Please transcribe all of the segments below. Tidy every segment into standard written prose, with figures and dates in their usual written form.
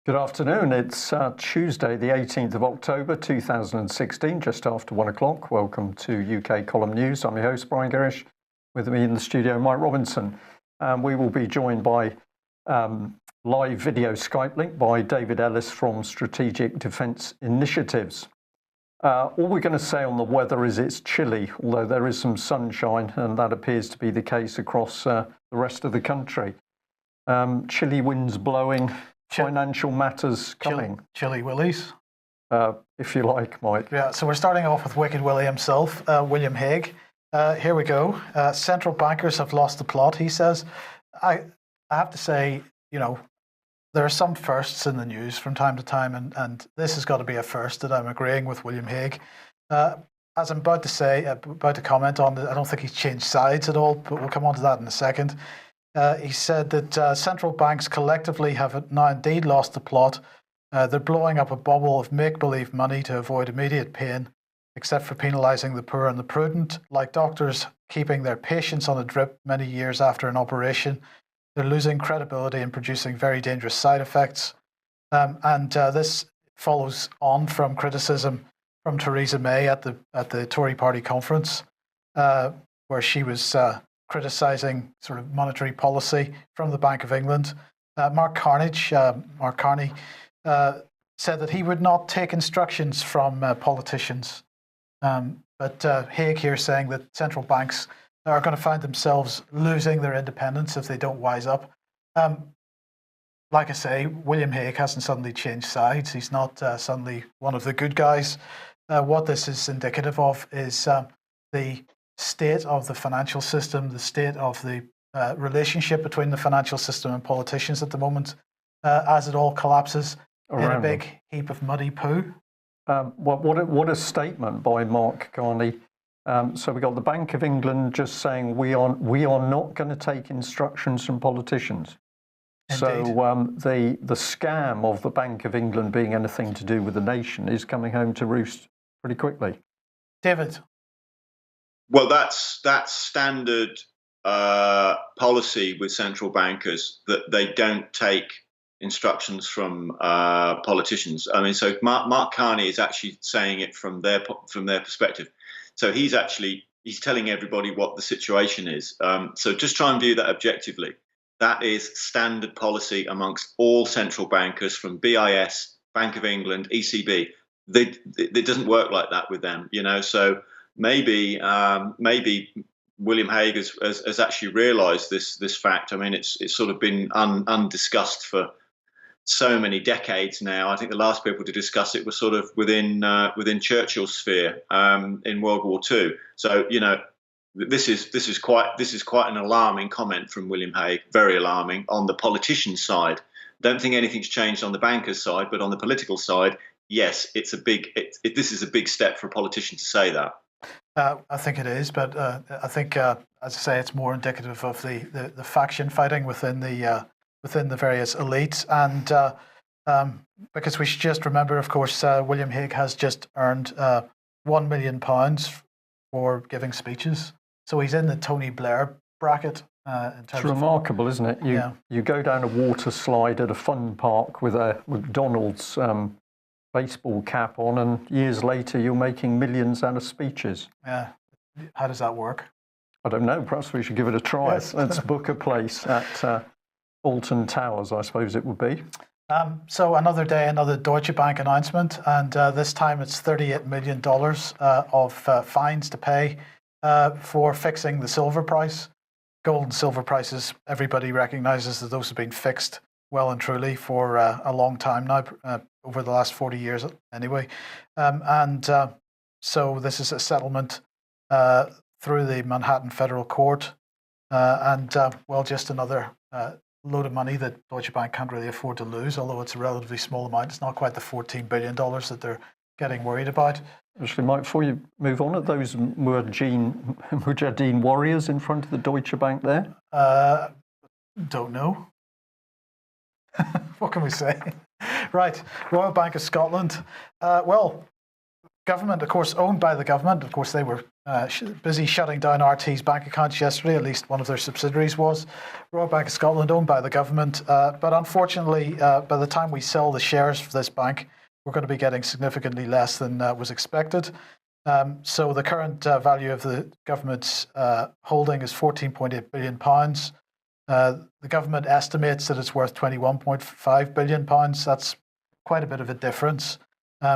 Good afternoon. It's Tuesday, the 18th of October, 2016, just after 1 o'clock. Welcome to UK Column News. I'm your host, Brian Gerrish. With me in the studio, Mike Robinson. We will be joined by live video Skype link by David Ellis from Strategic Defence Initiatives. All we're going to say on the weather is it's chilly, although there is some sunshine, and that appears to be the case across the rest of the country. Chilly winds blowing. Financial matters coming. Chilly Willies. If you like, Mike. Yeah, so we're starting off with Wicked Willie himself, William Hague. Here we go. Central bankers have lost the plot, he says. I have to say, you know, there are some firsts in the news from time to time, and this has got to be a first that I'm agreeing with William Hague. As I'm about to comment on, I don't think he's changed sides at all, but we'll come on to that in a second. He said that central banks collectively have now indeed lost the plot. They're blowing up a bubble of make-believe money to avoid immediate pain, except for penalising the poor and the prudent. Like doctors keeping their patients on a drip many years after an operation, they're losing credibility and producing very dangerous side effects. This follows on from criticism from Theresa May at the Tory party conference, where she was criticising sort of monetary policy from the Bank of England. Mark Carney said that he would not take instructions from politicians. But Hague here saying that central banks are going to find themselves losing their independence if they don't wise up. Like I say, William Hague hasn't suddenly changed sides. He's not suddenly one of the good guys. What this is indicative of is the state of the financial system, the state of the relationship between the financial system and politicians at the moment, as it all collapses in a big heap of muddy poo. What a statement by Mark Carney. So we got the Bank of England just saying we are not going to take instructions from politicians. Indeed. So the scam of the Bank of England being anything to do with the nation is coming home to roost pretty quickly. David. Well, that's standard policy with central bankers, that they don't take instructions from politicians. I mean, so Mark Carney is actually saying it from their perspective. So he's telling everybody what the situation is. So just try and view that objectively. That is standard policy amongst all central bankers, from BIS, Bank of England, ECB. It doesn't work like that with them, you know. So maybe William Hague has actually realised this fact. I mean, it's sort of been undiscussed for so many decades now. I think the last people to discuss it was sort of within Churchill's sphere in World War II. So, you know, this is quite an alarming comment from William Hague. Very alarming on the politician side. Don't think anything's changed on the bankers' side, but on the political side, yes, this is a big step for a politician to say that. I think it is, but I think, as I say, it's more indicative of the faction fighting within the various elites, and because we should just remember, of course, William Hague has just earned £1 million for giving speeches, so he's in the Tony Blair bracket. It's remarkable, isn't it? You go down a water slide at a fun park with a McDonald's baseball cap on, and years later you're making millions out of speeches. Yeah. How does that work? I don't know. Perhaps we should give it a try. Yes. Let's book a place at Alton Towers, I suppose it would be. So another day, another Deutsche Bank announcement, and this time it's $38 million of fines to pay for fixing the silver price. Gold and silver prices, everybody recognises that those have been fixed well and truly for a long time now, over the last 40 years anyway. So this is a settlement through the Manhattan Federal Court, just another load of money that Deutsche Bank can't really afford to lose, although it's a relatively small amount. It's not quite the $14 billion that they're getting worried about. Actually, Mike, before you move on, are those Mujahideen warriors in front of the Deutsche Bank there? Don't know. What can we say? Right, Royal Bank of Scotland. Government, of course, owned by the government. Of course, they were busy shutting down RT's bank accounts yesterday. At least one of their subsidiaries was. Royal Bank of Scotland, owned by the government. But unfortunately, by the time we sell the shares for this bank, we're going to be getting significantly less than was expected. So the current value of the government's holding is £14.8 billion. The government estimates that it's worth £21.5 billion. That's quite a bit of a difference.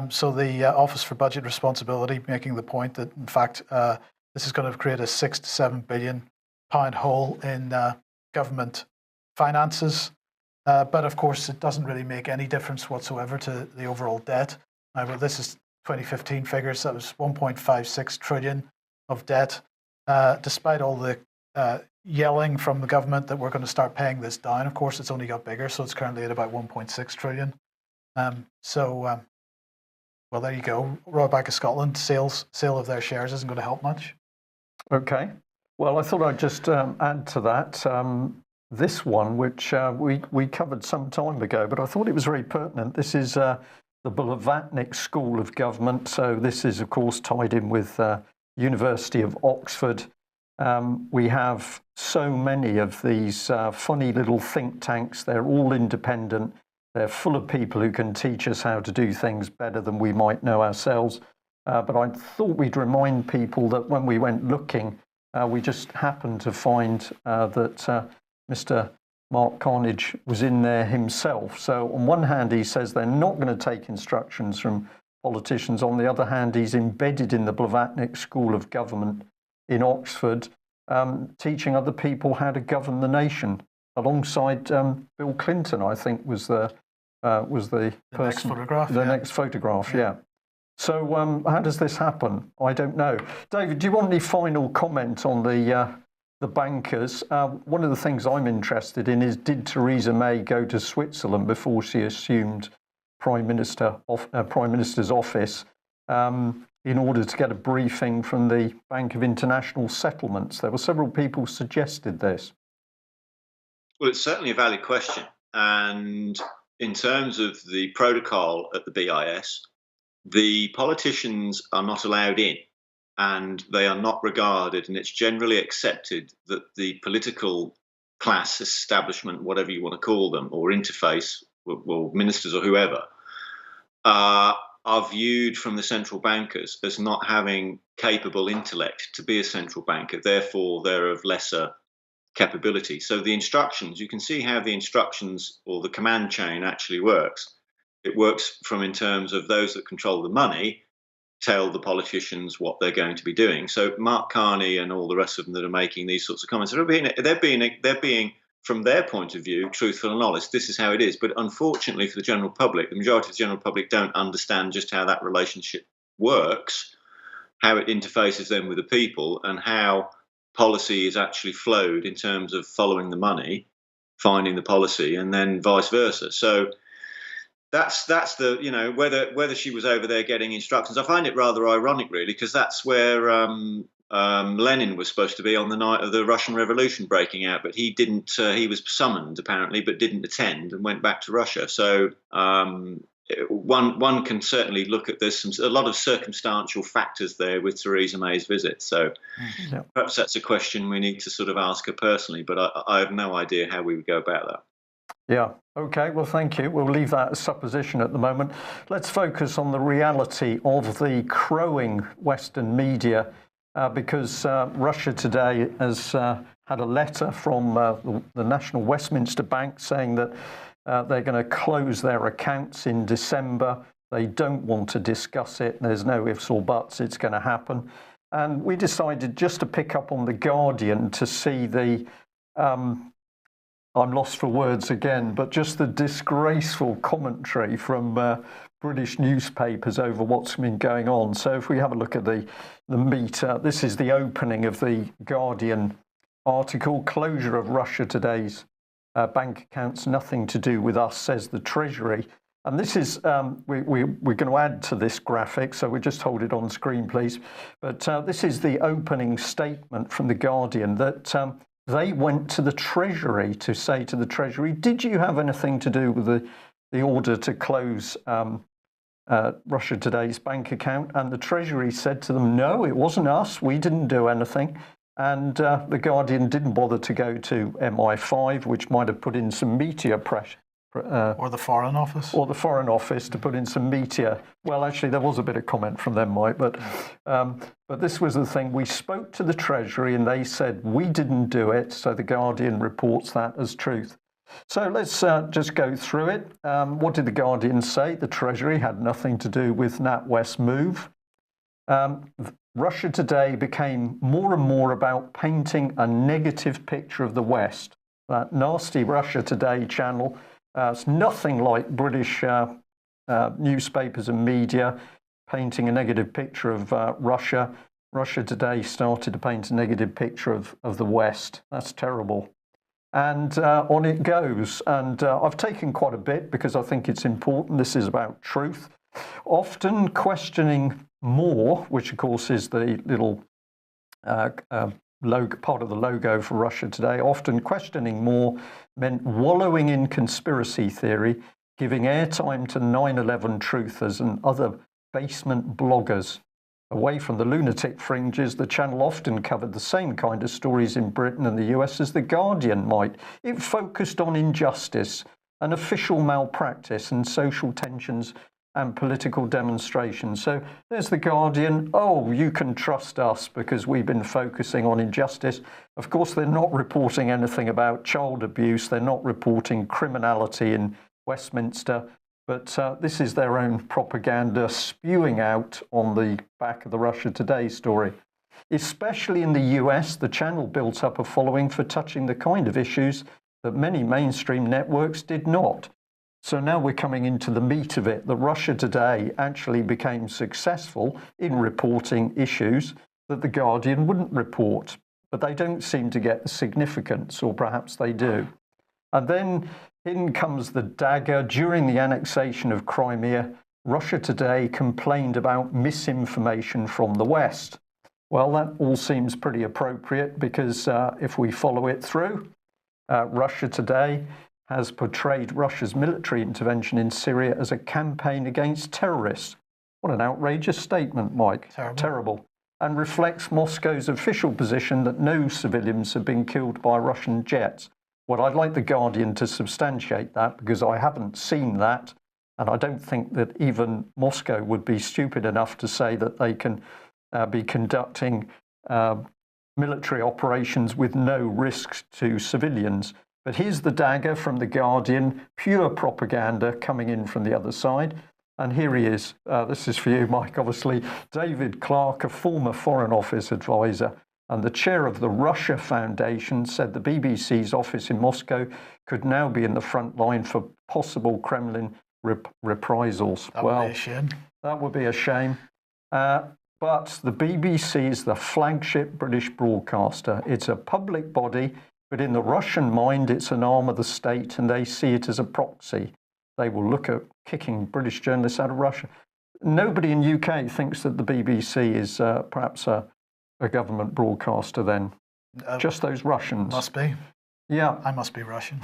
So the Office for Budget Responsibility making the point that, in fact, this is going to create a £6 to £7 billion hole in government finances. But of course, it doesn't really make any difference whatsoever to the overall debt. Well, this is 2015 figures. That was 1.56 trillion of debt. Despite all the yelling from the government that we're going to start paying this down, of course, it's only got bigger. So it's currently at about 1.6 trillion. Well, there you go. Royal Bank of Scotland sale of their shares isn't going to help much. Okay. Well, I thought I'd just add to that. This one, which we covered some time ago, but I thought it was very pertinent. This is the Blavatnik School of Government. So this is, of course, tied in with University of Oxford. We have so many of these funny little think tanks. They're all independent. They're full of people who can teach us how to do things better than we might know ourselves. But I thought we'd remind people that when we went looking, we just happened to find that Mr. Mark Carnage was in there himself. So on one hand, he says they're not going to take instructions from politicians. On the other hand, he's embedded in the Blavatnik School of Government in Oxford, teaching other people how to govern the nation, alongside Bill Clinton, I think, was the person. Next photograph. The next photograph, yeah. So how does this happen? I don't know. David, do you want any final comment on the bankers? One of the things I'm interested in is, did Theresa May go to Switzerland before she assumed Prime Minister's office in order to get a briefing from the Bank of International Settlements? There were several people suggested this. Well, it's certainly a valid question. And in terms of the protocol at the BIS, the politicians are not allowed in, and they are not regarded, and it's generally accepted that the political class, establishment, whatever you want to call them, or interface, or ministers or whoever, are viewed from the central bankers as not having capable intellect to be a central banker. Therefore, they're of lesser capability. So the instructions, you can see how the instructions or the command chain actually works. It works from in terms of those that control the money tell the politicians what they're going to be doing. So Mark Carney and all the rest of them that are making these sorts of comments, they're being from their point of view truthful and honest. This is how it is. But unfortunately for the general public, the majority of the general public don't understand just how that relationship works, how it interfaces them with the people, and how policy is actually flowed in terms of following the money, finding the policy, and then vice versa. So that's the, you know, whether she was over there getting instructions. I find it rather ironic, really, because that's where Lenin was supposed to be on the night of the Russian Revolution breaking out, but he didn't. He was summoned apparently, but didn't attend and went back to Russia. So one can certainly look at there's a lot of circumstantial factors there with Theresa May's visit. So perhaps that's a question we need to sort of ask her personally, but I have no idea how we would go about that. Yeah. Okay. Well, thank you. We'll leave that as supposition at the moment. Let's focus on the reality of the crowing Western media, because Russia Today has had a letter from the National Westminster Bank saying that they're going to close their accounts in December. They don't want to discuss it. There's no ifs or buts. It's going to happen. And we decided just to pick up on The Guardian to see the I'm lost for words again, but just the disgraceful commentary from British newspapers over what's been going on. So if we have a look at the meat, this is the opening of the Guardian article. Closure of Russia Today's bank accounts, nothing to do with us, says the Treasury. And this is, we're going to add to this graphic, so we just hold it on screen, please. But this is the opening statement from the Guardian that they went to the Treasury to say to the Treasury, did you have anything to do with the the order to close Russia Today's bank account, and the Treasury said to them, no, it wasn't us, we didn't do anything. And the Guardian didn't bother to go to MI5, which might have put in some media pressure. Or the Foreign Office. Or the Foreign Office to put in some media. Well, actually, there was a bit of comment from them, Mike, but this was the thing. We spoke to the Treasury and they said, we didn't do it. So the Guardian reports that as truth. So let's just go through it. What did the Guardian say? The Treasury had nothing to do with NatWest's move. Russia Today became more and more about painting a negative picture of the West. That nasty Russia Today channel, it's nothing like British newspapers and media painting a negative picture of Russia. Russia Today started to paint a negative picture of the West. That's terrible. And on it goes. And I've taken quite a bit because I think it's important. This is about truth. Often questioning more, which of course is the little logo, part of the logo for Russia Today, often questioning more meant wallowing in conspiracy theory, giving airtime to 9/11 truthers and other basement bloggers. Away from the lunatic fringes, the channel often covered the same kind of stories in Britain and the US as The Guardian might. It focused on injustice and official malpractice and social tensions and political demonstrations. So there's The Guardian. Oh, you can trust us because we've been focusing on injustice. Of course, they're not reporting anything about child abuse. They're not reporting criminality in Westminster. But this is their own propaganda spewing out on the back of the Russia Today story. Especially in the US, the channel built up a following for touching the kind of issues that many mainstream networks did not. So now we're coming into the meat of it. The Russia Today actually became successful in reporting issues that The Guardian wouldn't report, but they don't seem to get the significance, or perhaps they do. And then in comes the dagger. During the annexation of Crimea, Russia Today complained about misinformation from the West. Well, that all seems pretty appropriate because if we follow it through, Russia Today has portrayed Russia's military intervention in Syria as a campaign against terrorists. What an outrageous statement, Mike. Terrible. And reflects Moscow's official position that no civilians have been killed by Russian jets. Well, I'd like The Guardian to substantiate that because I haven't seen that. And I don't think that even Moscow would be stupid enough to say that they can be conducting military operations with no risks to civilians. But here's the dagger from The Guardian, pure propaganda coming in from the other side. And here he is. This is for you, Mike, obviously. David Clark, a former Foreign Office advisor and the chair of the Russia Foundation, said the BBC's office in Moscow could now be in the front line for possible Kremlin reprisals. That would be a shame. That would be a shame. But the BBC is the flagship British broadcaster. It's a public body, but in the Russian mind, it's an arm of the state, and they see it as a proxy. They will look at kicking British journalists out of Russia. Nobody in UK thinks that the BBC is perhaps a government broadcaster then. Just those Russians. Must be. Yeah. I must be Russian.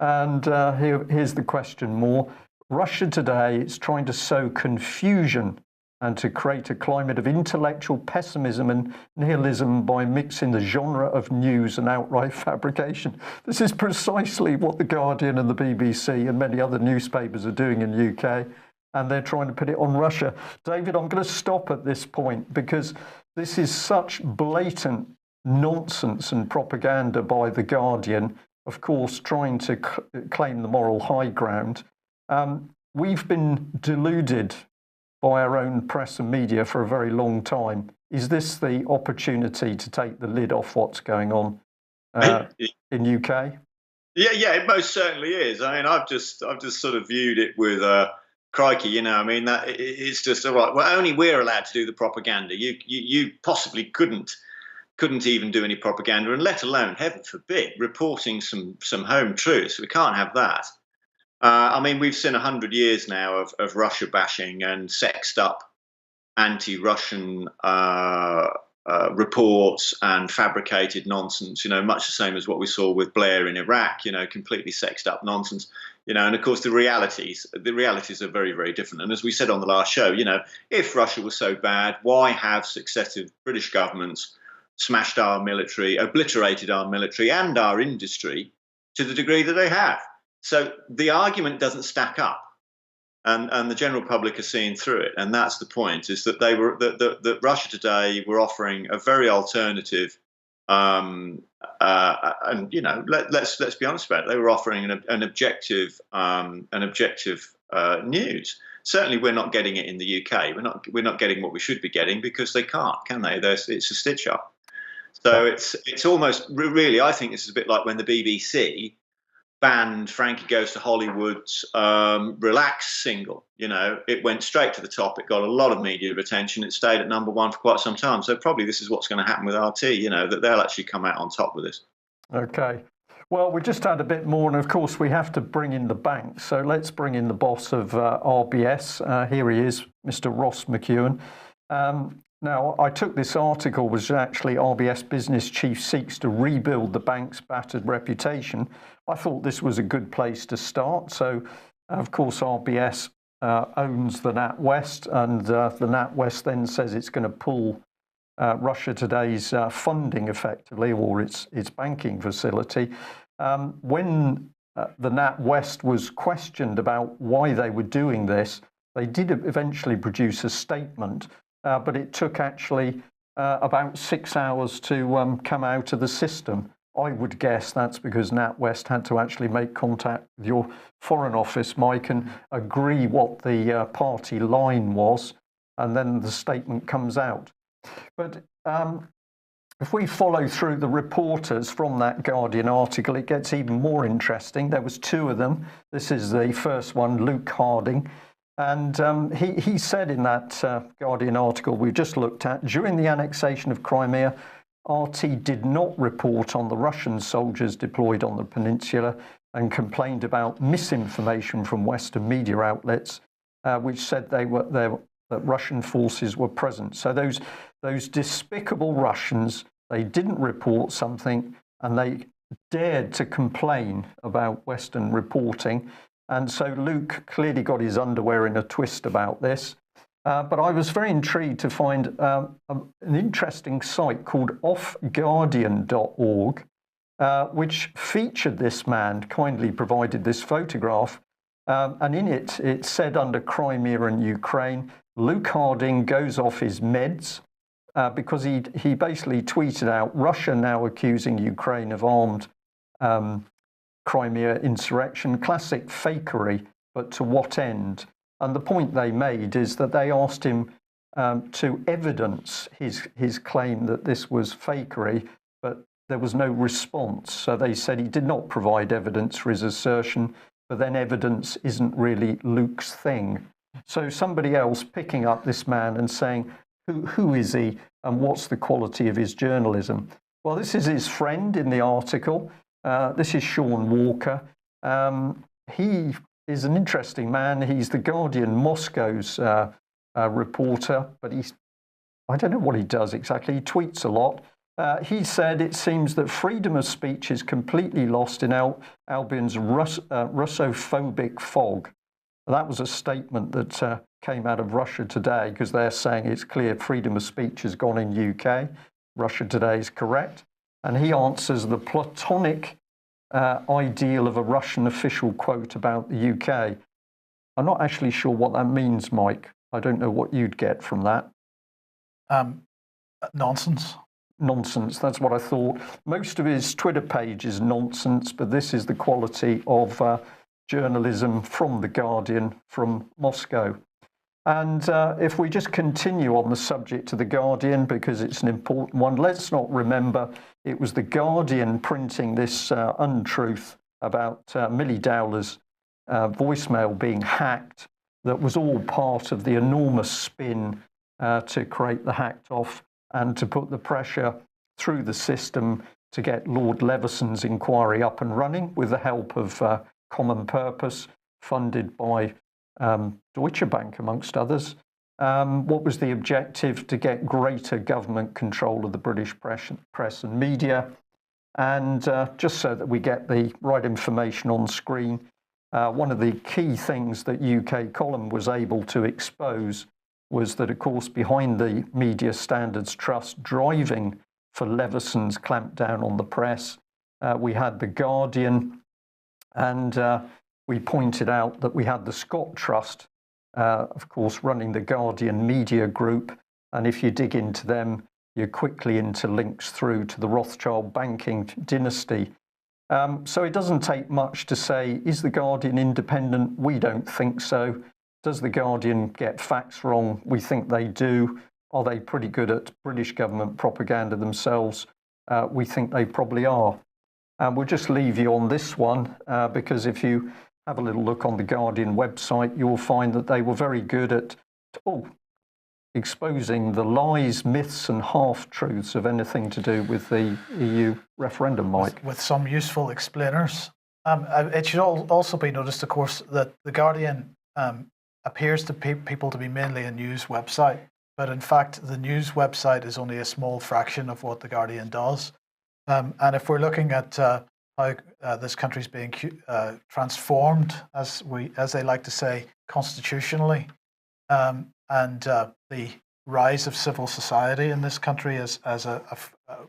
And here's the question more. Russia Today is trying to sow confusion and to create a climate of intellectual pessimism and nihilism by mixing the genre of news and outright fabrication. This is precisely what The Guardian and the BBC and many other newspapers are doing in the UK, and they're trying to put it on Russia. David, I'm going to stop at this point because this is such blatant nonsense and propaganda by The Guardian, of course, trying to claim the moral high ground. We've been deluded by our own press and media for a very long time. Is this the opportunity to take the lid off what's going on in UK? Yeah, it most certainly is. I mean, I've just sort of viewed it with crikey, you know. I mean, that it's just all right. Well, only we're allowed to do the propaganda. You possibly couldn't even do any propaganda, and let alone, heaven forbid, reporting some home truths. We can't have that. I mean, we've seen 100 years now of Russia bashing and sexed up anti-Russian reports and fabricated nonsense, much the same as what we saw with Blair in Iraq, completely sexed up nonsense, and of course the realities are very, very different. And as we said on the last show, if Russia was so bad, why have successive British governments smashed our military, obliterated our military and our industry to the degree that they have? So the argument doesn't stack up. And the general public are seeing through it, and that's the point: is that that Russia Today were offering a very alternative, and let's be honest about it. They were offering an objective news. Certainly, we're not getting it in the UK. We're not getting what we should be getting because they can't, can they? It's a stitch up. So it's almost really. I think this is a bit like when the BBC banned Frankie Goes to Hollywood's Relax single. It went straight to the top. It got a lot of media attention. It stayed at number one for quite some time. So probably this is what's going to happen with RT, that they'll actually come out on top with this. Okay. Well, we just had a bit more, and of course we have to bring in the bank. So let's bring in the boss of RBS. Here he is, Mr. Ross McEwan. Now, I took this article, was actually RBS business chief seeks to rebuild the bank's battered reputation. I thought this was a good place to start. So, of course, RBS owns the NatWest, and the NatWest then says it's going to pull Russia Today's funding effectively, or its banking facility. When the NatWest was questioned about why they were doing this, they did eventually produce a statement. But it took actually about 6 hours to come out of the system. I would guess that's because NatWest had to actually make contact with your Foreign Office, Mike, and agree what the party line was, and then the statement comes out. But if we follow through the reporters from that Guardian article, it gets even more interesting. There was two of them. This is the first one, Luke Harding. And he said in that Guardian article we just looked at, during the annexation of Crimea, RT did not report on the Russian soldiers deployed on the peninsula and complained about misinformation from Western media outlets, which said that Russian forces were present. So those despicable Russians, they didn't report something, and they dared to complain about Western reporting. And so Luke clearly got his underwear in a twist about this. But I was very intrigued to find an interesting site called offguardian.org, which featured this man, kindly provided this photograph. And in it, it said under Crimea and Ukraine, Luke Harding goes off his meds because he basically tweeted out, Russia now accusing Ukraine of armed Crimea insurrection, classic fakery, but to what end? And the point they made is that they asked him to evidence his claim that this was fakery, but there was no response. So they said he did not provide evidence for his assertion, but then evidence isn't really Luke's thing. So somebody else picking up this man and saying, who is he and what's the quality of his journalism? Well, this is his friend in the article. This is Sean Walker. He is an interesting man. He's the Guardian Moscow's reporter, but I don't know what he does exactly. He tweets a lot. He said it seems that freedom of speech is completely lost in Albion's Russophobic fog. That was a statement that came out of Russia Today, because they're saying it's clear freedom of speech has gone in UK. Russia Today is correct. And he answers the platonic ideal of a Russian official quote about the UK. I'm not actually sure what that means, Mike. I don't know what you'd get from that. Nonsense. Nonsense, that's what I thought. Most of his Twitter page is nonsense, but this is the quality of journalism from The Guardian, from Moscow. And if we just continue on the subject of The Guardian, because it's an important one, let's not remember it was The Guardian printing this untruth about Millie Dowler's voicemail being hacked. That was all part of the enormous spin to create the hacked off and to put the pressure through the system to get Lord Leveson's inquiry up and running with the help of Common Purpose, funded by Deutsche Bank, amongst others. What was the objective? To get greater government control of the British press and media. And just so that we get the right information on screen, one of the key things that UK Column was able to expose was that, of course, behind the Media Standards Trust driving for Leveson's clampdown on the press, we had The Guardian, and we pointed out that we had the Scott Trust, of course, running the Guardian Media Group. And if you dig into them, you're quickly into links through to the Rothschild banking dynasty. So it doesn't take much to say, is The Guardian independent? We don't think so. Does The Guardian get facts wrong? We think they do. Are they pretty good at British government propaganda themselves? We think they probably are. And we'll just leave you on this one, because if you have a little look on the Guardian website, you'll find that they were very good at exposing the lies, myths and half-truths of anything to do with the EU referendum, Mike. With some useful explainers. It should also be noticed, of course, that the Guardian appears to people to be mainly a news website, but in fact the news website is only a small fraction of what the Guardian does. And if we're looking at how this country is being transformed, as they like to say, constitutionally, and the rise of civil society in this country as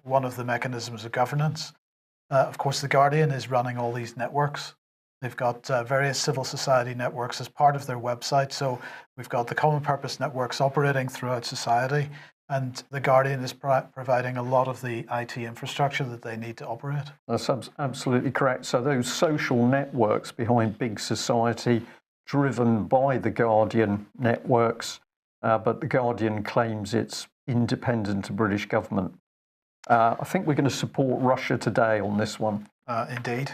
one of the mechanisms of governance. Of course, The Guardian is running all these networks. They've got various civil society networks as part of their website. So we've got the common purpose networks operating throughout society, and The Guardian is providing a lot of the IT infrastructure that they need to operate. That's absolutely correct. So those social networks behind big society, driven by the Guardian networks, but the Guardian claims it's independent of British government. I think we're going to support Russia today on this one. Indeed.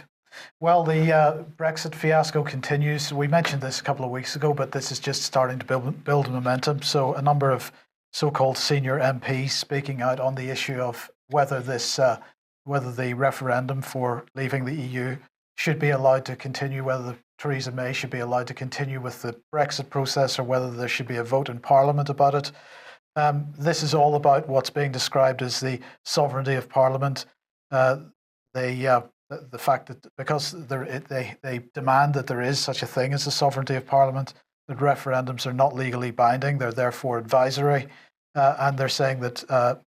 Well, the Brexit fiasco continues. We mentioned this a couple of weeks ago, but this is just starting to build momentum. So a number of so-called senior MPs speaking out on the issue of whether the referendum for leaving the EU should be allowed to continue, whether Theresa May should be allowed to continue with the Brexit process, or whether there should be a vote in Parliament about it. This is all about what's being described as the sovereignty of Parliament. The fact that because they demand that there is such a thing as the sovereignty of Parliament, that referendums are not legally binding, they're therefore advisory, and they're saying that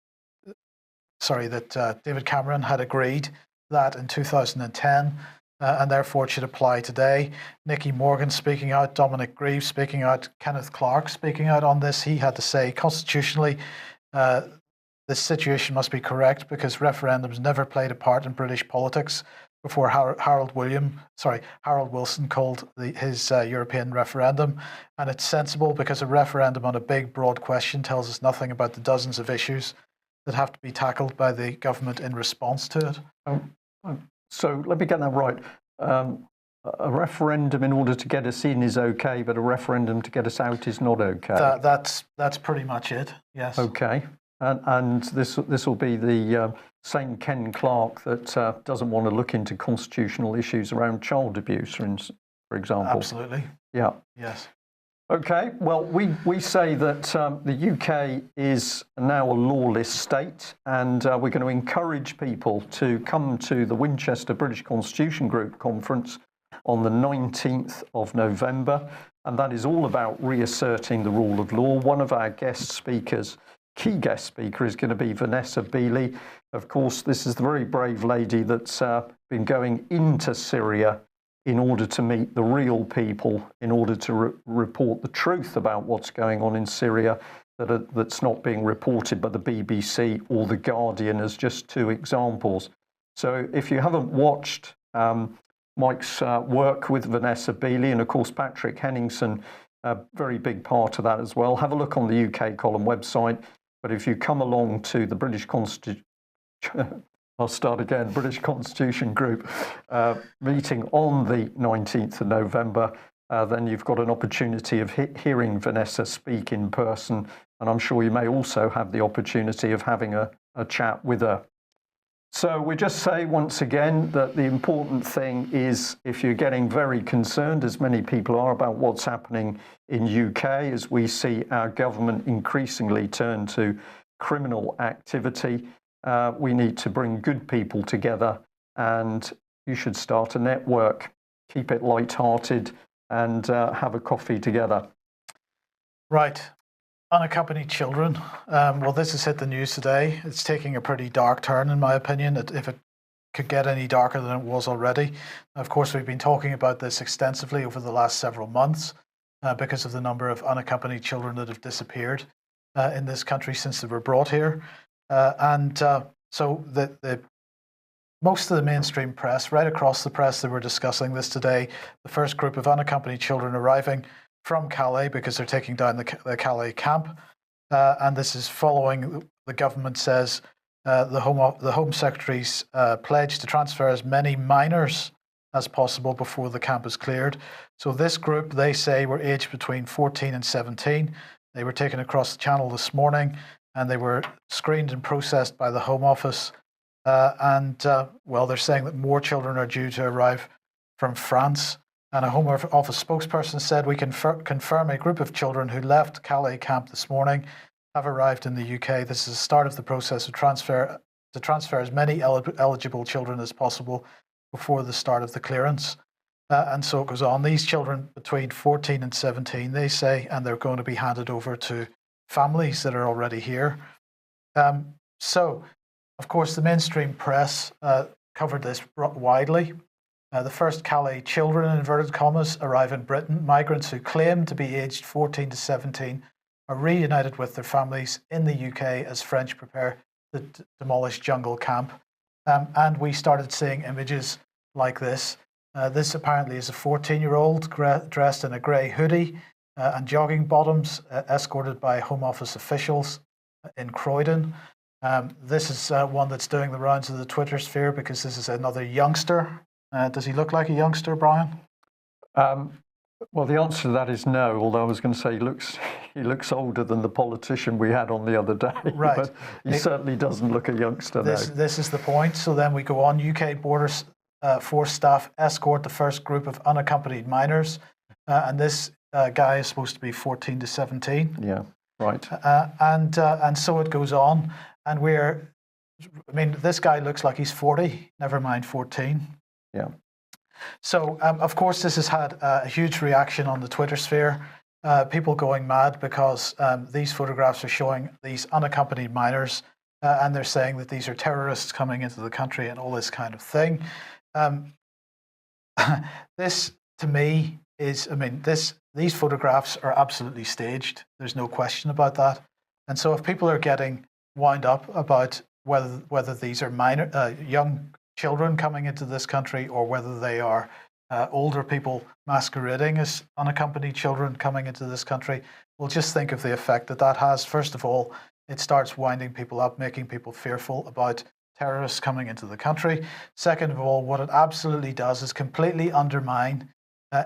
David Cameron had agreed that in 2010. And therefore it should apply today. Nicky Morgan speaking out, Dominic Grieve speaking out, Kenneth Clarke speaking out on this. He had to say constitutionally this situation must be correct because referendums never played a part in British politics before Harold Wilson called his European referendum. And it's sensible because a referendum on a big, broad question tells us nothing about the dozens of issues that have to be tackled by the government in response to it. So let me get that right. A referendum in order to get us in is okay, but a referendum to get us out is not okay. That's pretty much it. Yes. Okay, and this will be the same Ken Clarke that doesn't want to look into constitutional issues around child abuse, for example. Absolutely. Yeah. Yes. Okay, well, we say that the UK is now a lawless state, and we're going to encourage people to come to the Winchester British Constitution Group conference on the 19th of November, and that is all about reasserting the rule of law. One of our key guest speaker is going to be Vanessa Beeley. Of course, this is the very brave lady that's been going into Syria in order to meet the real people, in order to report the truth about what's going on in Syria that's not being reported by the BBC or The Guardian, as just two examples. So if you haven't watched Mike's work with Vanessa Beeley, and of course Patrick Henningsen, a very big part of that as well, have a look on the UK Column website. But if you come along to the British Constitution, British Constitution Group meeting on the 19th of November, then you've got an opportunity of hearing Vanessa speak in person, and I'm sure you may also have the opportunity of having a chat with her. So we just say once again that the important thing is, if you're getting very concerned, as many people are, about what's happening in UK, as we see our government increasingly turn to criminal activity, we need to bring good people together, and you should start a network. Keep it light-hearted and have a coffee together. Right. Unaccompanied children. Well, this has hit the news today. It's taking a pretty dark turn, in my opinion, if it could get any darker than it was already. Of course, we've been talking about this extensively over the last several months because of the number of unaccompanied children that have disappeared in this country since they were brought here. So the most of the mainstream press, right across the press, they were discussing this today. The first group of unaccompanied children arriving from Calais, because they're taking down the Calais camp. And this is following, the government says, the Home Secretary's pledge to transfer as many minors as possible before the camp is cleared. So this group, they say, were aged between 14 and 17. They were taken across the channel this morning, and they were screened and processed by the Home Office. Well, they're saying that more children are due to arrive from France. And a Home Office spokesperson said, "We can confirm a group of children who left Calais camp this morning have arrived in the UK. This is the start of the process of transfer as many eligible children as possible before the start of the clearance." And so it goes on. These children between 14 and 17, they say, and they're going to be handed over to families that are already here. So, of course, the mainstream press covered this widely. The first Calais children, in inverted commas, arrive in Britain. Migrants who claim to be aged 14 to 17 are reunited with their families in the UK as French prepare to demolish jungle camp. And we started seeing images like this. This apparently is a 14-year-old dressed in a grey hoodie and jogging bottoms, escorted by Home Office officials in Croydon. This is one that's doing the rounds of the Twitter sphere because this is another youngster. Does he look like a youngster, Brian? Well, the answer to that is no, although I was going to say he looks older than the politician we had on the other day. Right. But he certainly doesn't look a youngster now. This is the point. So then we go on. UK Border Force staff escort the first group of unaccompanied minors. And this guy is supposed to be 14 to 17. Yeah, right. And so it goes on. And this guy looks like he's 40, never mind 14. Yeah. So, of course, this has had a huge reaction on the Twitter sphere. People going mad because these photographs are showing these unaccompanied minors, and they're saying that these are terrorists coming into the country and all this kind of thing. This, to me, is, these photographs are absolutely staged. There's no question about that. And so if people are getting wound up about whether these are young children coming into this country or whether they are older people masquerading as unaccompanied children coming into this country, we'll just think of the effect that has. First of all, it starts winding people up, making people fearful about terrorists coming into the country. Second of all, what it absolutely does is completely undermine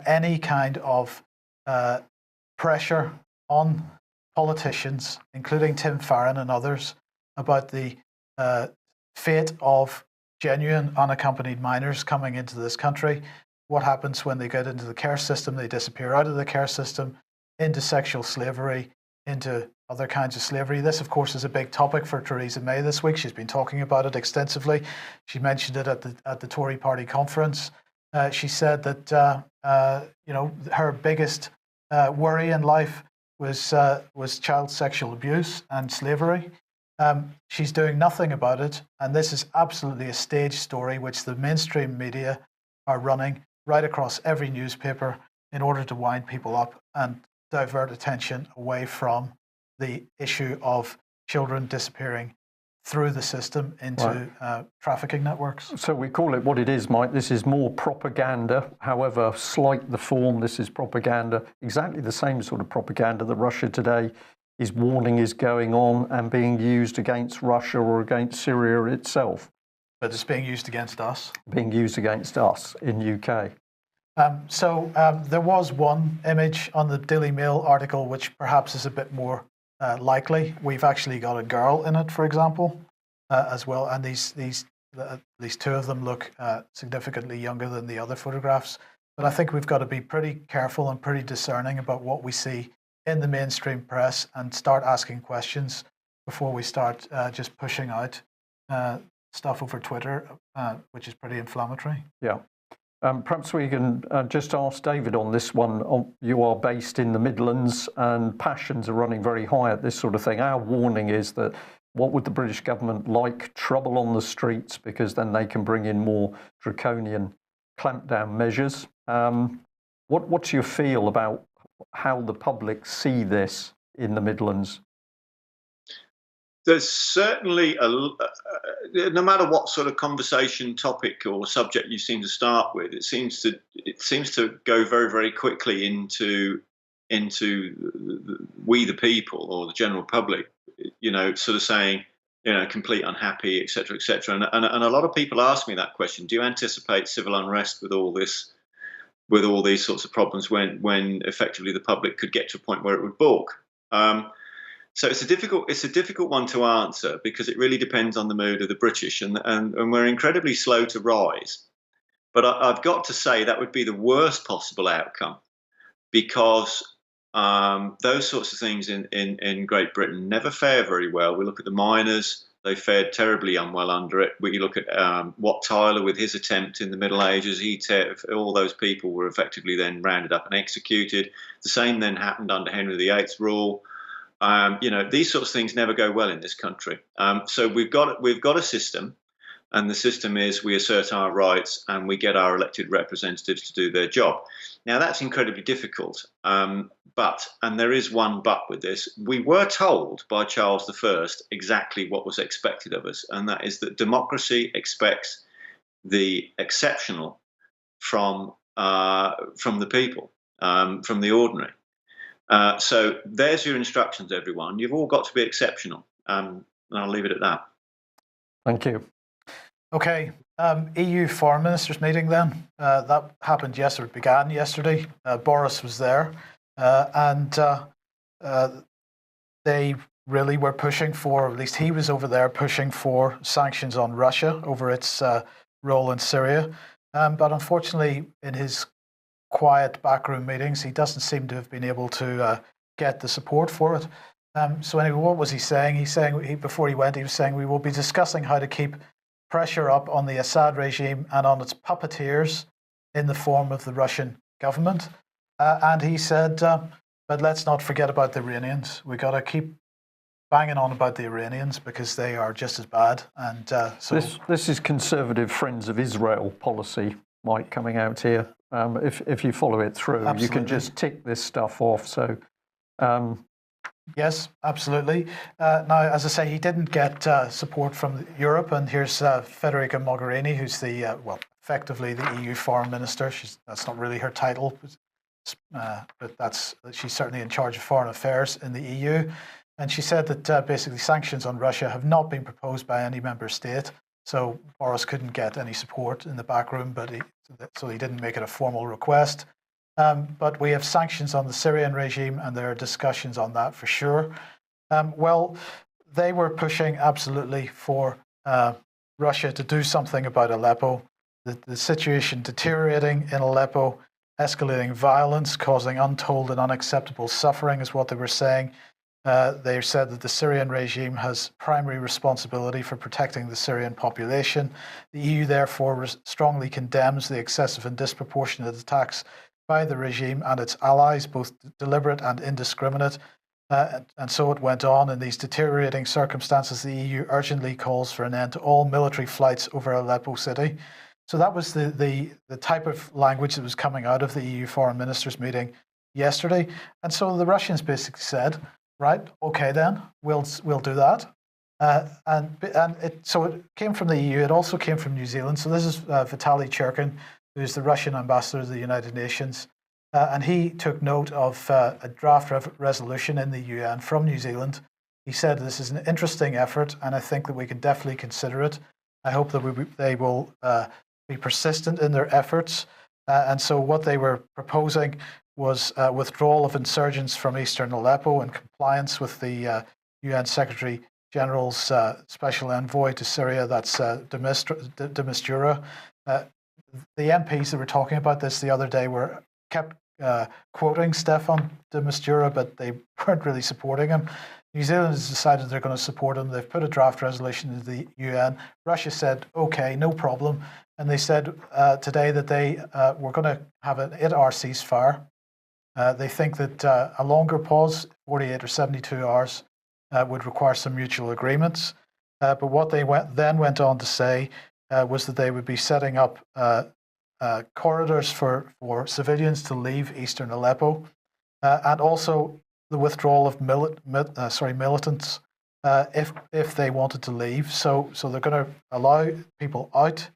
any kind of pressure on politicians, including Tim Farron and others, about the fate of genuine unaccompanied minors coming into this country. What happens when they get into the care system? They disappear out of the care system, into sexual slavery, into other kinds of slavery. This, of course, is a big topic for Theresa May this week. She's been talking about it extensively. She mentioned it at the Tory party conference. She said that her biggest worry in life was child sexual abuse and slavery. She's doing nothing about it, and this is absolutely a staged story which the mainstream media are running right across every newspaper in order to wind people up and divert attention away from the issue of children disappearing through the system into trafficking networks. So we call it what it is, Mike. This is more propaganda. However slight the form, this is propaganda. Exactly the same sort of propaganda that Russia Today is warning is going on and being used against Russia or against Syria itself. But it's being used against us. Being used against us in UK. There was one image on the Daily Mail article which perhaps is a bit more likely. We've actually got a girl in it, for example, as well. And these At least two of them look significantly younger than the other photographs. But I think we've got to be pretty careful and pretty discerning about what we see in the mainstream press and start asking questions before we start just pushing out stuff over Twitter, which is pretty inflammatory. Yeah. Perhaps we can just ask David on this one. You are based in the Midlands and passions are running very high at this sort of thing. Our warning is that what would the British government like? Trouble on the streets, because then they can bring in more draconian clampdown measures. What's your feel about how the public see this in the Midlands? There's certainly no matter what sort of conversation topic or subject you seem to start with, it seems to go very, very quickly into we the people or the general public, sort of saying, complete unhappy, etc., etc. And a lot of people ask me that question: do you anticipate civil unrest with all this, with all these sorts of problems when effectively the public could get to a point where it would balk? So it's a difficult one to answer, because it really depends on the mood of the British, and we're incredibly slow to rise. But I've got to say that would be the worst possible outcome, because those sorts of things in Great Britain never fare very well. We look at the miners; they fared terribly unwell under it. We look at Wat Tyler with his attempt in the Middle Ages. All those people were effectively then rounded up and executed. The same then happened under Henry VIII's rule. These sorts of things never go well in this country. So we've got a system, and the system is we assert our rights and we get our elected representatives to do their job. Now that's incredibly difficult, but there is one but with this. We were told by Charles I exactly what was expected of us, and that is that democracy expects the exceptional from the people, from the ordinary. So there's your instructions, everyone. You've all got to be exceptional. And I'll leave it at that. Thank you. Okay. EU foreign ministers meeting then. That happened yesterday. It began yesterday. Boris was there. And they really were pushing for, or at least he was over there pushing for sanctions on Russia over its role in Syria. But unfortunately, in his quiet backroom meetings, he doesn't seem to have been able to get the support for it. So anyway, what was he saying? Before he went, he was saying we will be discussing how to keep pressure up on the Assad regime and on its puppeteers in the form of the Russian government. And he said, but let's not forget about the Iranians. We got to keep banging on about the Iranians because they are just as bad. And so this is Conservative Friends of Israel policy, Mike, coming out here. If you follow it through, absolutely. You can just tick this stuff off. So, yes, absolutely. Now, as I say, he didn't get support from Europe, and here's Federica Mogherini, who's effectively the EU foreign minister. That's not really her title, but she's certainly in charge of foreign affairs in the EU. And she said that basically sanctions on Russia have not been proposed by any member state. So Boris couldn't get any support in the back room, so he didn't make it a formal request. But we have sanctions on the Syrian regime, and there are discussions on that for sure. Well, they were pushing absolutely for Russia to do something about Aleppo. The situation deteriorating in Aleppo, escalating violence, causing untold and unacceptable suffering is what they were saying. They said that the Syrian regime has primary responsibility for protecting the Syrian population. The EU therefore strongly condemns the excessive and disproportionate attacks by the regime and its allies, both deliberate and indiscriminate. And so it went on. In these deteriorating circumstances, the EU urgently calls for an end to all military flights over Aleppo city. So that was the type of language that was coming out of the EU foreign ministers meeting yesterday. And so the Russians basically said, right, okay then, we'll do that. So it came from the EU. It also came from New Zealand. So this is Vitaly Churkin, who's the Russian ambassador to the United Nations. And he took note of a draft resolution in the UN from New Zealand. He said this is an interesting effort, and I think that we can definitely consider it. I hope that they will be persistent in their efforts. And so what they were proposing was withdrawal of insurgents from eastern Aleppo in compliance with the UN Secretary General's special envoy to Syria, that's de Mistura. The MPs that were talking about this the other day kept quoting Stefan de Mistura, but they weren't really supporting him. New Zealand has decided they're going to support him. They've put a draft resolution into the UN. Russia said, okay, no problem. And they said today that they were going to have an 8-hour ceasefire. They think that a longer pause, 48 or 72 hours, would require some mutual agreements. But what they then went on to say was that they would be setting up corridors for civilians to leave eastern Aleppo, and also the withdrawal of militants if they wanted to leave. So they're going to allow people out.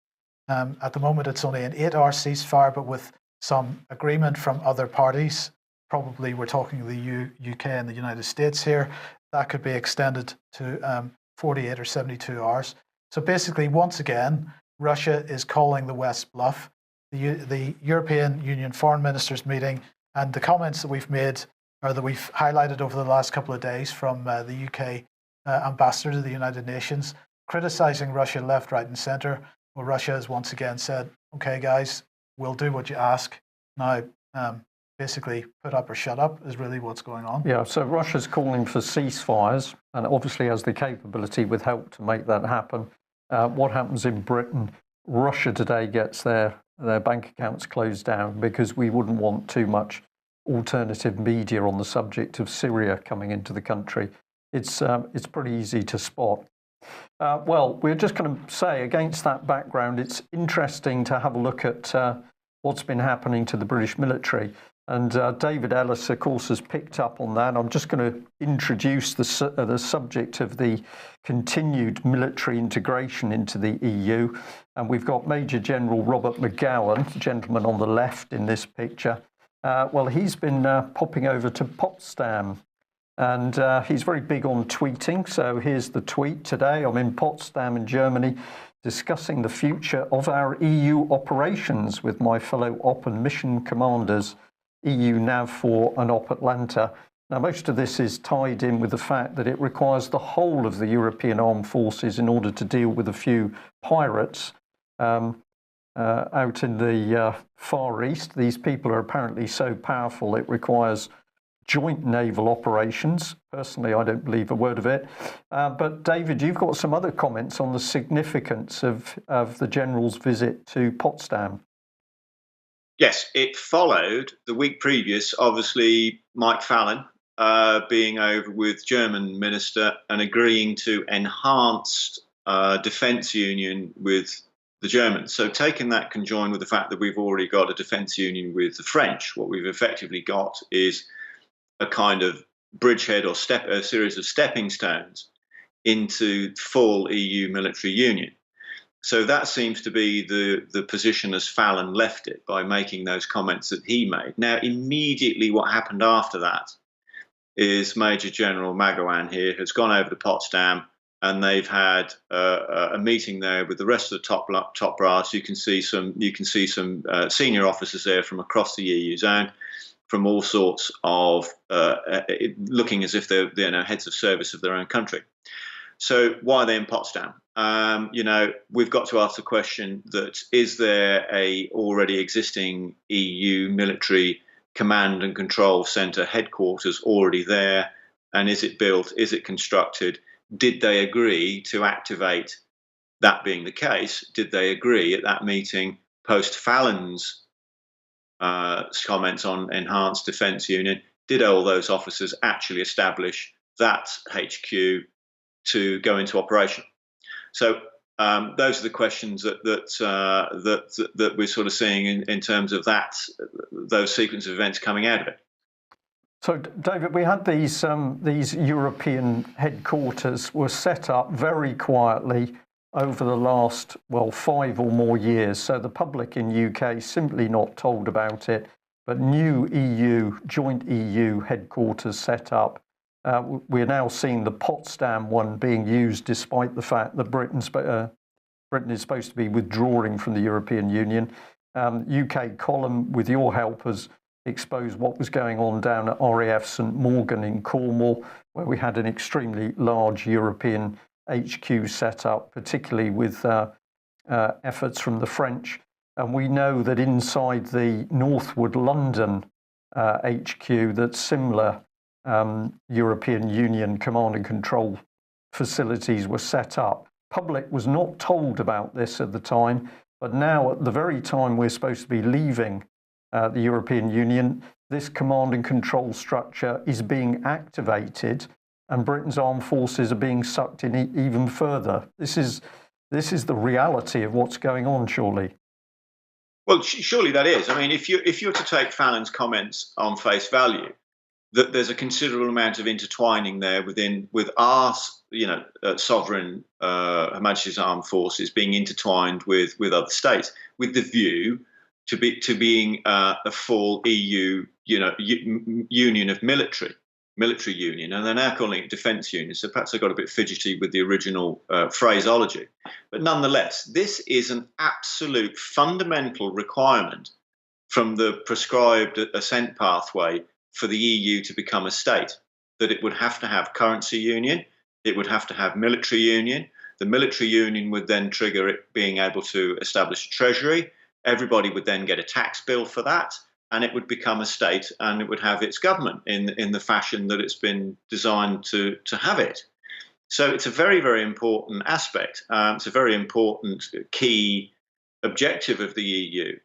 At the moment, it's only an 8-hour ceasefire, but with some agreement from other parties. Probably we're talking the UK and the United States here. That could be extended to 48 or 72 hours. So basically, once again, Russia is calling the West bluff. The European Union foreign ministers meeting and the comments that we've made or that we've highlighted over the last couple of days from the UK ambassador to the United Nations, criticizing Russia left, right, and centre. Well, Russia has once again said, okay, guys, we'll do what you ask. Now, basically, put up or shut up is really what's going on. Yeah, so Russia's calling for ceasefires and obviously has the capability with help to make that happen. What happens in Britain? Russia today gets their bank accounts closed down because we wouldn't want too much alternative media on the subject of Syria coming into the country. It's pretty easy to spot. Well, we're just going to say, against that background, it's interesting to have a look at what's been happening to the British military. And David Ellis, of course, has picked up on that. I'm just going to introduce the subject of the continued military integration into the EU. And we've got Major General Robert McGowan, the gentleman on the left in this picture. Well, he's been popping over to Potsdam. And he's very big on tweeting. So here's the tweet today. I'm in Potsdam in Germany discussing the future of our EU operations with my fellow op and mission commanders, EU NAVFOR and Op Atlanta. Now, most of this is tied in with the fact that it requires the whole of the European armed forces in order to deal with a few pirates out in the Far East. These people are apparently so powerful it requires joint naval operations. Personally, I don't believe a word of it. But David, you've got some other comments on the significance of the General's visit to Potsdam. Yes, it followed the week previous, obviously, Mike Fallon being over with German minister and agreeing to enhanced defence union with the Germans. So taking that conjoined with the fact that we've already got a defence union with the French, what we've effectively got is a kind of bridgehead or a series of stepping stones into full EU military union. So that seems to be the position as Fallon left it by making those comments that he made. Now, immediately what happened after that is Major General McGowan here has gone over to Potsdam and they've had a meeting there with the rest of the top brass. You can see some senior officers there from across the EU zone, from all sorts of looking as if they're heads of service of their own country. So why are they in Potsdam? We've got to ask the question that is there a already existing EU military command and control centre headquarters already there? And is it built? Is it constructed? Did they agree to activate? That being the case, did they agree at that meeting post Fallon's comments on enhanced defence union? Did all those officers actually establish that HQ to go into operation? So those are the questions that we're sort of seeing in terms of those sequence of events coming out of it. So, David, we had these European headquarters were set up very quietly over the last, 5 or more years. So the public in UK simply not told about it, but new joint EU headquarters set up. We're now seeing the Potsdam one being used despite the fact that Britain is supposed to be withdrawing from the European Union. UK column, with your help, has exposed what was going on down at RAF St Morgan in Cornwall, where we had an extremely large European HQ set up, particularly with efforts from the French. And we know that inside the Northwood London HQ, that similar European Union command and control facilities were set up. Public was not told about this at the time, but now at the very time we're supposed to be leaving the European Union, this command and control structure is being activated and Britain's armed forces are being sucked in even further. This is the reality of what's going on, surely. Well, surely that is. I mean, if you're to take Fallon's comments on face value, that there's a considerable amount of intertwining there with our, sovereign Her Majesty's Armed Forces being intertwined with other states, with the view to being a full EU, union of military union, and they're now calling it defence union. So perhaps I got a bit fidgety with the original phraseology, but nonetheless, this is an absolute fundamental requirement from the prescribed ascent pathway for the EU to become a state, that it would have to have currency union, it would have to have military union. The military union would then trigger it being able to establish a treasury. Everybody would then get a tax bill for that, and it would become a state, and it would have its government in the fashion that it's been designed to have it. So it's a very, very important aspect. It's a very important key objective of the EU.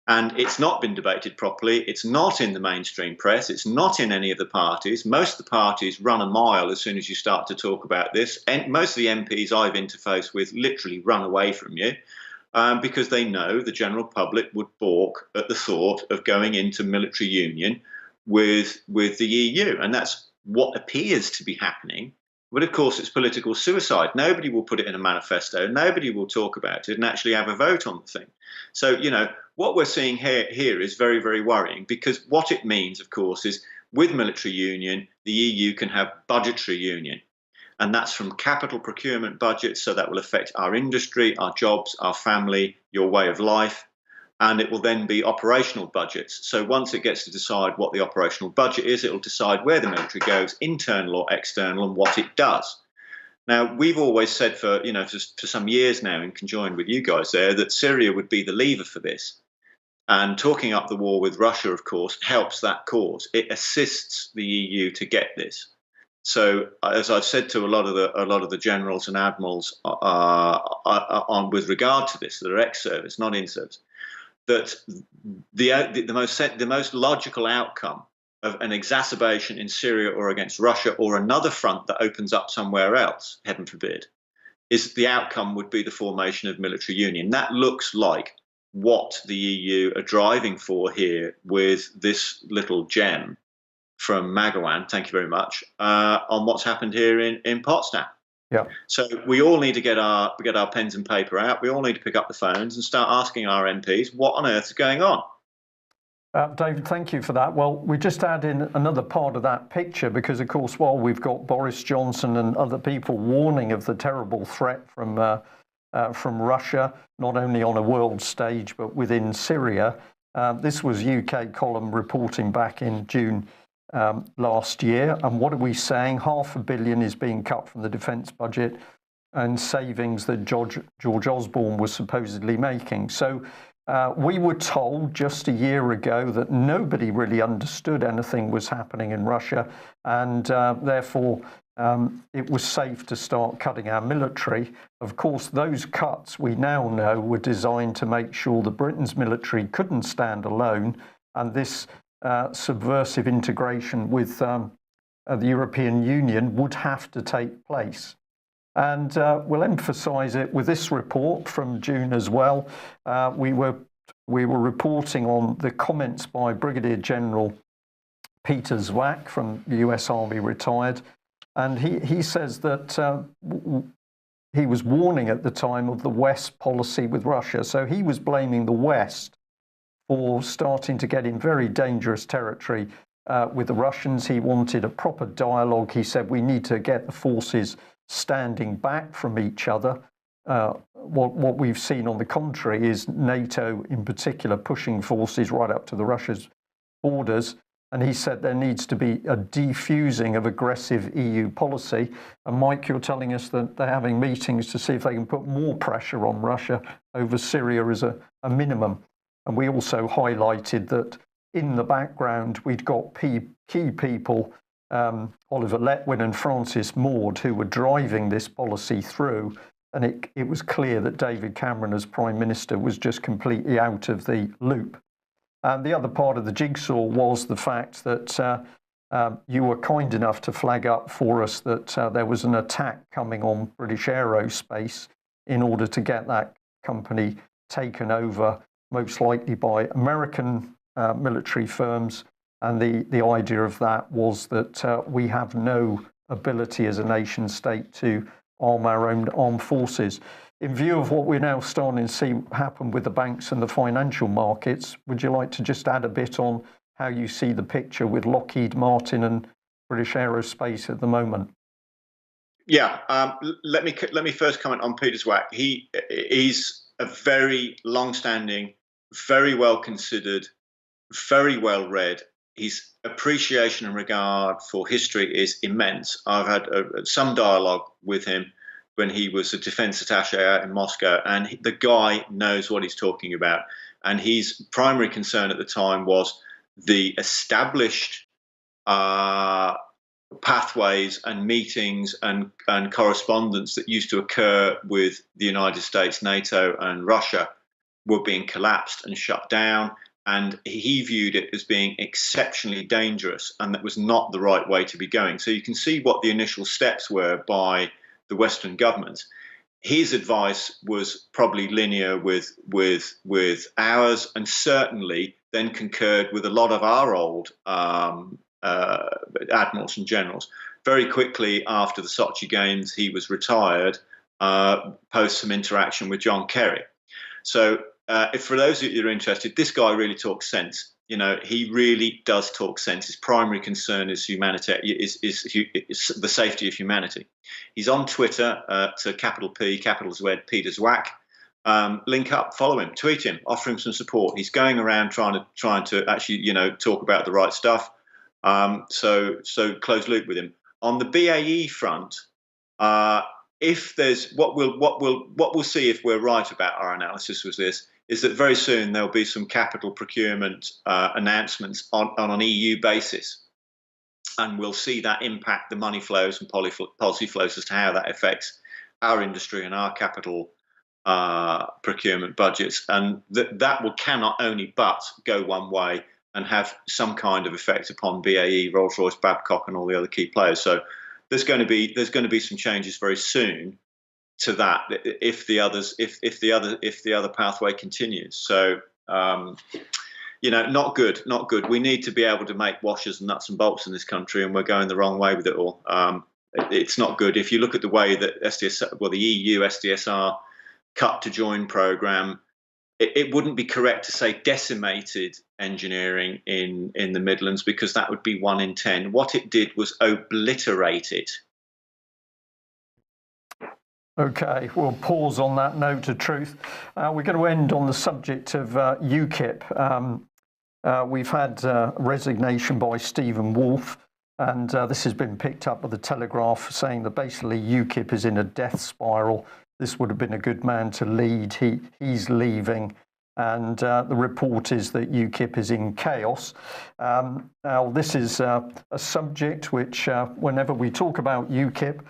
And it's not been debated properly. It's not in the mainstream press. It's not in any of the parties. Most of the parties run a mile as soon as you start to talk about this. And most of the MPs I've interfaced with literally run away from you because they know the general public would balk at the thought of going into military union with the EU. And that's what appears to be happening. But of course, it's political suicide. Nobody will put it in a manifesto. Nobody will talk about it and actually have a vote on the thing. So, what we're seeing here is very, very worrying, because what it means, of course, is with military union, the EU can have budgetary union. And that's from capital procurement budgets. So that will affect our industry, our jobs, our family, your way of life. And it will then be operational budgets. So once it gets to decide what the operational budget is, it will decide where the military goes, internal or external, and what it does. Now, we've always said for some years now, in conjoined with you guys there, that Syria would be the lever for this. And talking up the war with Russia, of course, helps that cause. It assists the EU to get this. So, as I've said to a lot of the generals and admirals with regard to this, that are ex-service, not in service, that the most logical outcome of an exacerbation in Syria or against Russia or another front that opens up somewhere else, heaven forbid, is the outcome would be the formation of military union. That looks like what the EU are driving for here with this little gem from Magawan, thank you very much, on what's happened here in Potsdam. Yeah. So we all need to get our pens and paper out. We all need to pick up the phones and start asking our MPs what on earth is going on. David, thank you for that. Well, we just add in another part of that picture because, of course, while we've got Boris Johnson and other people warning of the terrible threat from Russia, not only on a world stage but within Syria, this was UK Column reporting back in June last year. And what are we saying? $500 million is being cut from the defence budget and savings that George Osborne was supposedly making. So we were told just a year ago that nobody really understood anything was happening in Russia, and therefore it was safe to start cutting our military. Of course, those cuts we now know were designed to make sure that Britain's military couldn't stand alone, and this subversive integration with the European Union would have to take place. And we'll emphasise it with this report from June as well. We were reporting on the comments by Brigadier General Peter Zwack from the US Army retired, and he says that he was warning at the time of the West policy with Russia. So he was blaming the West for starting to get in very dangerous territory with the Russians. He wanted a proper dialogue. He said we need to get the forces standing back from each other. What we've seen on the contrary is NATO in particular pushing forces right up to the borders. And he said there needs to be a defusing of aggressive EU policy. And Mike, you're telling us that they're having meetings to see if they can put more pressure on Russia over Syria as a minimum. And we also highlighted that in the background, we'd got key people, Oliver Letwin and Francis Maude, who were driving this policy through. And it was clear that David Cameron, as Prime Minister, was just completely out of the loop. And the other part of the jigsaw was the fact that you were kind enough to flag up for us that there was an attack coming on British Aerospace in order to get that company taken over, most likely by American military firms. And the idea of that was that we have no ability as a nation state to arm our own armed forces. In view of what we're now starting to see happen with the banks and the financial markets, would you like to just add a bit on how you see the picture with Lockheed Martin and British Aerospace at the moment? Yeah, let me first comment on Peter Zwack. He's a very long-standing, very well-considered, very well-read. His appreciation and regard for history is immense. I've had some dialogue with him when he was a defense attaché out in Moscow, and the guy knows what he's talking about. And his primary concern at the time was the established pathways and meetings and correspondence that used to occur with the United States, NATO, and Russia were being collapsed and shut down. And he viewed it as being exceptionally dangerous, and that was not the right way to be going. So you can see what the initial steps were by the Western governments. His advice was probably linear with ours, and certainly then concurred with a lot of our old admirals and generals. Very quickly after the Sochi Games, he was retired, post some interaction with John Kerry. So if for those of you who are interested, this guy really talks sense. You know, he really does talk sense. His primary concern is humanity, is the safety of humanity. He's on Twitter to capital P, capital Z, Peter Zwack. Link up, follow him, tweet him, offer him some support. He's going around trying to actually, you know, talk about the right stuff. So close loop with him. On the BAE front, if there's what we'll see if we're right about our analysis was this, is that very soon there'll be some capital procurement announcements on an EU basis, and we'll see that impact the money flows and policy flows as to how that affects our industry and our capital procurement budgets, and that will cannot only but go one way and have some kind of effect upon BAE, Rolls-Royce, Babcock, and all the other key players. So there's going to be some changes very soon to that if the other pathway continues. So you know, not good. We need to be able to make washers and nuts and bolts in this country, and we're going the wrong way with it all. It's not good. If you look at the way that the EU SDSR cut to join program, it wouldn't be correct to say decimated engineering in the Midlands, because that would be 1 in 10. What it did was obliterate it. Okay, we'll pause on that note of truth. We're going to end on the subject of UKIP. We've had resignation by Stephen Wolfe, and this has been picked up by the Telegraph, saying that basically UKIP is in a death spiral. This would have been a good man to lead. He's leaving, and the report is that UKIP is in chaos. Now, this is a subject which, whenever we talk about UKIP,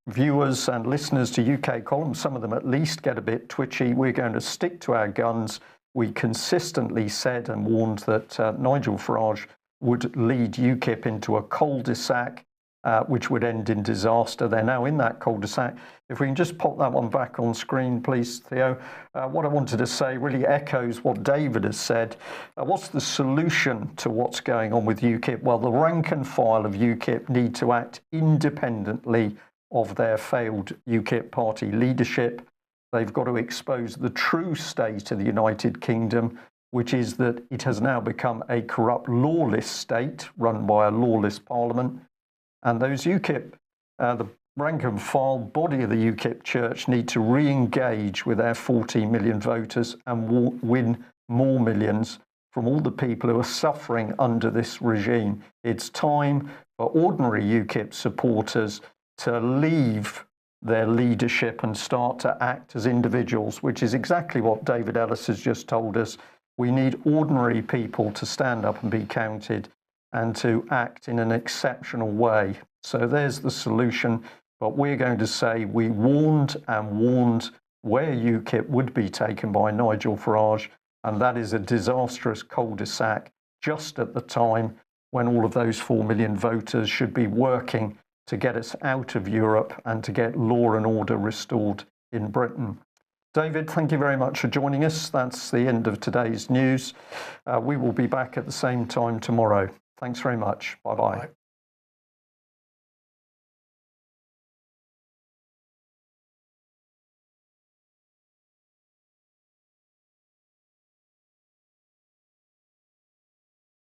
viewers and listeners to UK Column, some of them at least, get a bit twitchy. We're going to stick to our guns. We consistently said and warned that Nigel Farage would lead UKIP into a cul-de-sac, which would end in disaster. They're now in that cul-de-sac. If we can just pop that one back on screen, please, Theo. What I wanted to say really echoes what David has said. What's the solution to what's going on with UKIP? Well, the rank and file of UKIP need to act independently of their failed UKIP party leadership. They've got to expose the true state of the United Kingdom, which is that it has now become a corrupt, lawless state run by a lawless parliament. And those UKIP, the rank and file body of the UKIP church, need to re-engage with their 14 million voters and win more millions from all the people who are suffering under this regime. It's time for ordinary UKIP supporters to leave their leadership and start to act as individuals, which is exactly what David Ellis has just told us. We need ordinary people to stand up and be counted and to act in an exceptional way. So there's the solution. But we're going to say we warned and warned where UKIP would be taken by Nigel Farage, and that is a disastrous cul-de-sac just at the time when all of those 4 million voters should be working to get us out of Europe and to get law and order restored in Britain. David, thank you very much for joining us. That's the end of today's news. We will be back at the same time tomorrow. Thanks very much. Bye-bye.